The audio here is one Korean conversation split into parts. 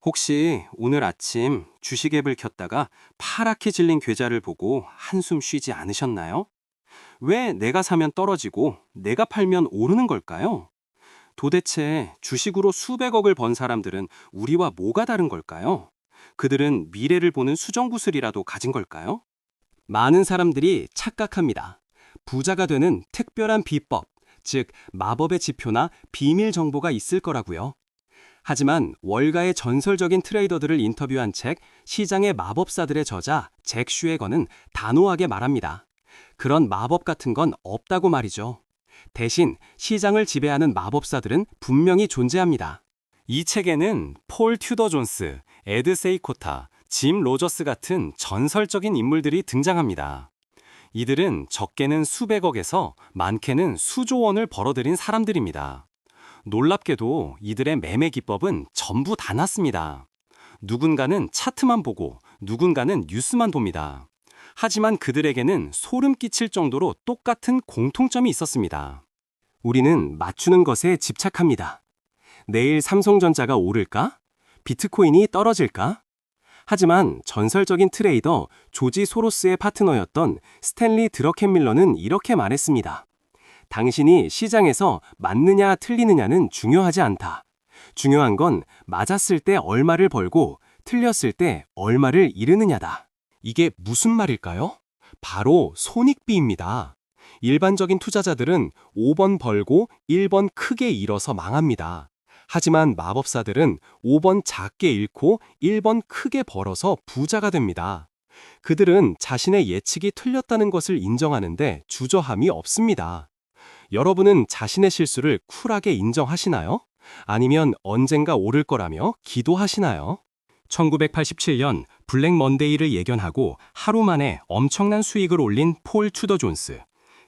혹시 오늘 아침 주식 앱을 켰다가 파랗게 질린 계좌를 보고 한숨 쉬지 않으셨나요? 왜 내가 사면 떨어지고 내가 팔면 오르는 걸까요? 도대체 주식으로 수백억을 번 사람들은 우리와 뭐가 다른 걸까요? 그들은 미래를 보는 수정구슬이라도 가진 걸까요? 많은 사람들이 착각합니다. 부자가 되는 특별한 비법, 즉 마법의 지표나 비밀 정보가 있을 거라고요. 하지만 월가의 전설적인 트레이더들을 인터뷰한 책 시장의 마법사들의 저자 잭 슈에거는 단호하게 말합니다. 그런 마법 같은 건 없다고 말이죠. 대신 시장을 지배하는 마법사들은 분명히 존재합니다. 이 책에는 폴 튜더 존스, 에드 세이코타, 짐 로저스 같은 전설적인 인물들이 등장합니다. 이들은 적게는 수백억에서 많게는 수조 원을 벌어들인 사람들입니다. 놀랍게도 이들의 매매 기법은 전부 다 낫습니다. 누군가는 차트만 보고 누군가는 뉴스만 봅니다. 하지만 그들에게는 소름 끼칠 정도로 똑같은 공통점이 있었습니다. 우리는 맞추는 것에 집착합니다. 내일 삼성전자가 오를까? 비트코인이 떨어질까? 하지만 전설적인 트레이더 조지 소로스의 파트너였던 스탠리 드러켄밀러는 이렇게 말했습니다. 당신이 시장에서 맞느냐 틀리느냐는 중요하지 않다. 중요한 건 맞았을 때 얼마를 벌고 틀렸을 때 얼마를 잃느냐다. 이게 무슨 말일까요? 바로 손익비입니다. 일반적인 투자자들은 5번 벌고 1번 크게 잃어서 망합니다. 하지만 마법사들은 5번 작게 잃고 1번 크게 벌어서 부자가 됩니다. 그들은 자신의 예측이 틀렸다는 것을 인정하는데 주저함이 없습니다. 여러분은 자신의 실수를 쿨하게 인정하시나요? 아니면 언젠가 오를 거라며 기도하시나요? 1987년 블랙 먼데이를 예견하고 하루 만에 엄청난 수익을 올린 폴 튜더 존스.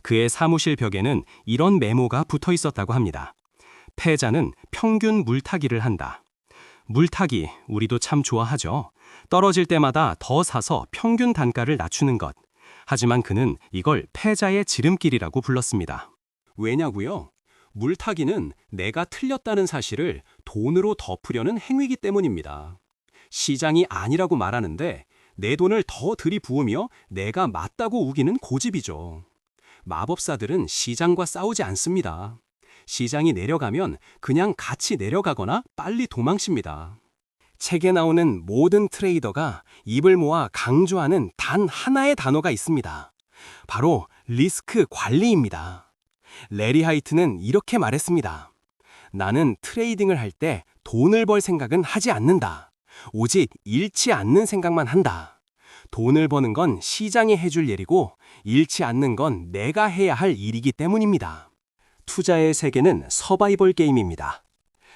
그의 사무실 벽에는 이런 메모가 붙어 있었다고 합니다. 패자는 평균 물타기를 한다. 물타기, 우리도 참 좋아하죠. 떨어질 때마다 더 사서 평균 단가를 낮추는 것. 하지만 그는 이걸 패자의 지름길이라고 불렀습니다. 왜냐고요? 물타기는 내가 틀렸다는 사실을 돈으로 덮으려는 행위이기 때문입니다. 시장이 아니라고 말하는데 내 돈을 더 들이부으며 내가 맞다고 우기는 고집이죠. 마법사들은 시장과 싸우지 않습니다. 시장이 내려가면 그냥 같이 내려가거나 빨리 도망칩니다. 책에 나오는 모든 트레이더가 입을 모아 강조하는 단 하나의 단어가 있습니다. 바로 리스크 관리입니다. 레리 하이트는 이렇게 말했습니다. 나는 트레이딩을 할 때 돈을 벌 생각은 하지 않는다. 오직 잃지 않는 생각만 한다. 돈을 버는 건 시장이 해줄 일이고 잃지 않는 건 내가 해야 할 일이기 때문입니다. 투자의 세계는 서바이벌 게임입니다.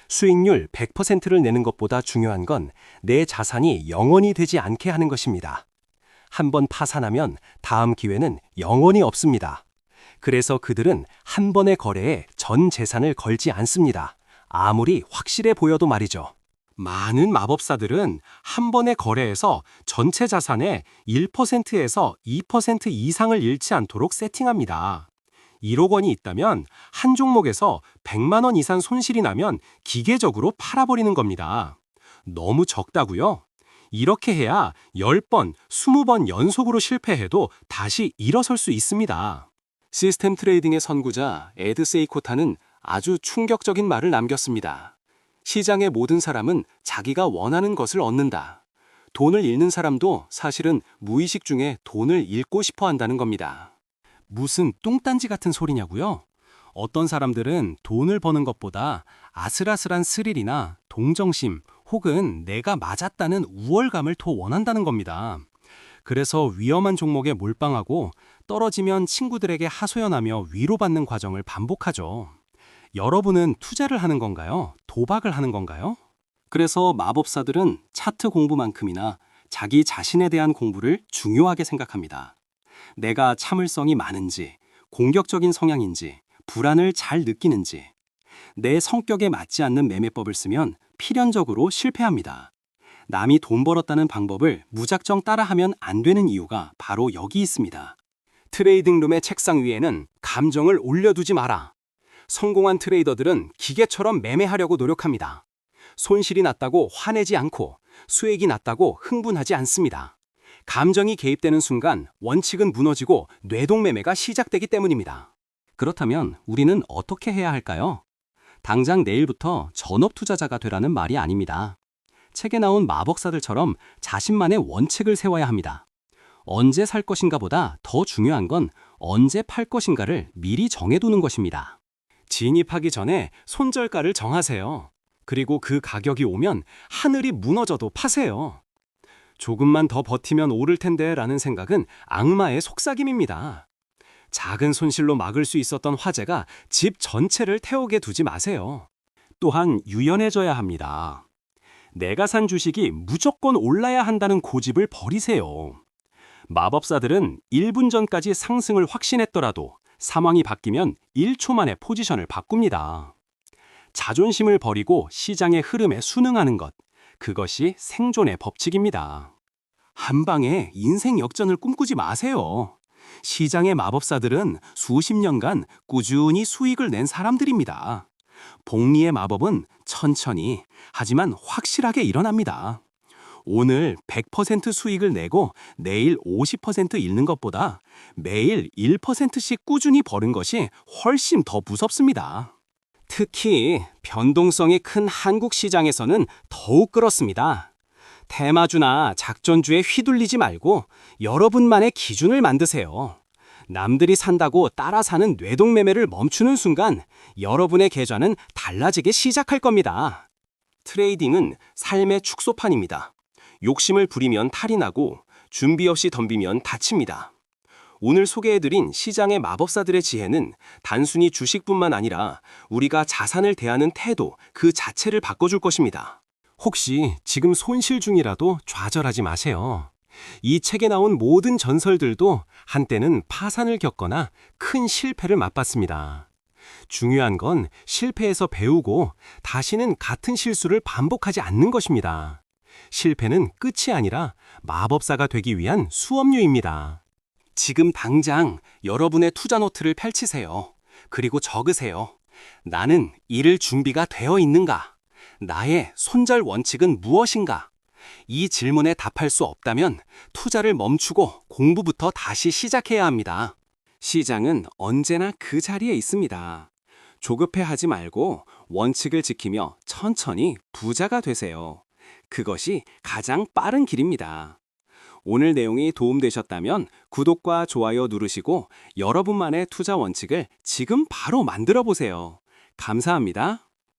수익률 100%를 내는 것보다 중요한 건 내 자산이 영원히 되지 않게 하는 것입니다. 한번 파산하면 다음 기회는 영원히 없습니다. 그래서 그들은 한 번의 거래에 전 재산을 걸지 않습니다. 아무리 확실해 보여도 말이죠. 많은 마법사들은 한 번의 거래에서 전체 자산의 1%에서 2% 이상을 잃지 않도록 세팅합니다. 1억 원이 있다면 한 종목에서 100만 원 이상 손실이 나면 기계적으로 팔아버리는 겁니다. 너무 적다고요? 이렇게 해야 10번, 20번 연속으로 실패해도 다시 일어설 수 있습니다. 시스템 트레이딩의 선구자 에드 세이코타는 아주 충격적인 말을 남겼습니다. 시장의 모든 사람은 자기가 원하는 것을 얻는다. 돈을 잃는 사람도 사실은 무의식 중에 돈을 잃고 싶어 한다는 겁니다. 무슨 뚱딴지 같은 소리냐고요? 어떤 사람들은 돈을 버는 것보다 아슬아슬한 스릴이나 동정심 혹은 내가 맞았다는 우월감을 더 원한다는 겁니다. 그래서 위험한 종목에 몰빵하고 떨어지면 친구들에게 하소연하며 위로받는 과정을 반복하죠. 여러분은 투자를 하는 건가요? 도박을 하는 건가요? 그래서 마법사들은 차트 공부만큼이나 자기 자신에 대한 공부를 중요하게 생각합니다. 내가 참을성이 많은지, 공격적인 성향인지, 불안을 잘 느끼는지, 내 성격에 맞지 않는 매매법을 쓰면 필연적으로 실패합니다. 남이 돈 벌었다는 방법을 무작정 따라하면 안 되는 이유가 바로 여기 있습니다. 트레이딩 룸의 책상 위에는 감정을 올려두지 마라. 성공한 트레이더들은 기계처럼 매매하려고 노력합니다. 손실이 났다고 화내지 않고 수익이 났다고 흥분하지 않습니다. 감정이 개입되는 순간 원칙은 무너지고 뇌동매매가 시작되기 때문입니다. 그렇다면 우리는 어떻게 해야 할까요? 당장 내일부터 전업 투자자가 되라는 말이 아닙니다. 책에 나온 마법사들처럼 자신만의 원칙을 세워야 합니다. 언제 살 것인가 보다 더 중요한 건 언제 팔 것인가를 미리 정해두는 것입니다. 진입하기 전에 손절가를 정하세요. 그리고 그 가격이 오면 하늘이 무너져도 파세요. 조금만 더 버티면 오를 텐데 라는 생각은 악마의 속삭임입니다. 작은 손실로 막을 수 있었던 화재가 집 전체를 태우게 두지 마세요. 또한 유연해져야 합니다. 내가 산 주식이 무조건 올라야 한다는 고집을 버리세요. 마법사들은 1분 전까지 상승을 확신했더라도 상황이 바뀌면 1초 만에 포지션을 바꿉니다. 자존심을 버리고 시장의 흐름에 순응하는 것, 그것이 생존의 법칙입니다. 한 방에 인생 역전을 꿈꾸지 마세요. 시장의 마법사들은 수십 년간 꾸준히 수익을 낸 사람들입니다. 복리의 마법은 천천히, 하지만 확실하게 일어납니다. 오늘 100% 수익을 내고 내일 50% 잃는 것보다 매일 1%씩 꾸준히 버는 것이 훨씬 더 무섭습니다. 특히 변동성이 큰 한국 시장에서는 더욱 그렇습니다. 테마주나 작전주에 휘둘리지 말고 여러분만의 기준을 만드세요. 남들이 산다고 따라 사는 뇌동매매를 멈추는 순간 여러분의 계좌는 달라지기 시작할 겁니다. 트레이딩은 삶의 축소판입니다. 욕심을 부리면 탈이 나고 준비 없이 덤비면 다칩니다. 오늘 소개해드린 시장의 마법사들의 지혜는 단순히 주식뿐만 아니라 우리가 자산을 대하는 태도 그 자체를 바꿔줄 것입니다. 혹시 지금 손실 중이라도 좌절하지 마세요. 이 책에 나온 모든 전설들도 한때는 파산을 겪거나 큰 실패를 맛봤습니다. 중요한 건 실패에서 배우고 다시는 같은 실수를 반복하지 않는 것입니다. 실패는 끝이 아니라 마법사가 되기 위한 수업료입니다. 지금 당장 여러분의 투자 노트를 펼치세요. 그리고 적으세요. 나는 잃을 준비가 되어 있는가? 나의 손절 원칙은 무엇인가? 이 질문에 답할 수 없다면 투자를 멈추고 공부부터 다시 시작해야 합니다. 시장은 언제나 그 자리에 있습니다. 조급해하지 말고 원칙을 지키며 천천히 부자가 되세요. 그것이 가장 빠른 길입니다. 오늘 내용이 도움되셨다면 구독과 좋아요 누르시고 여러분만의 투자 원칙을 지금 바로 만들어 보세요. 감사합니다.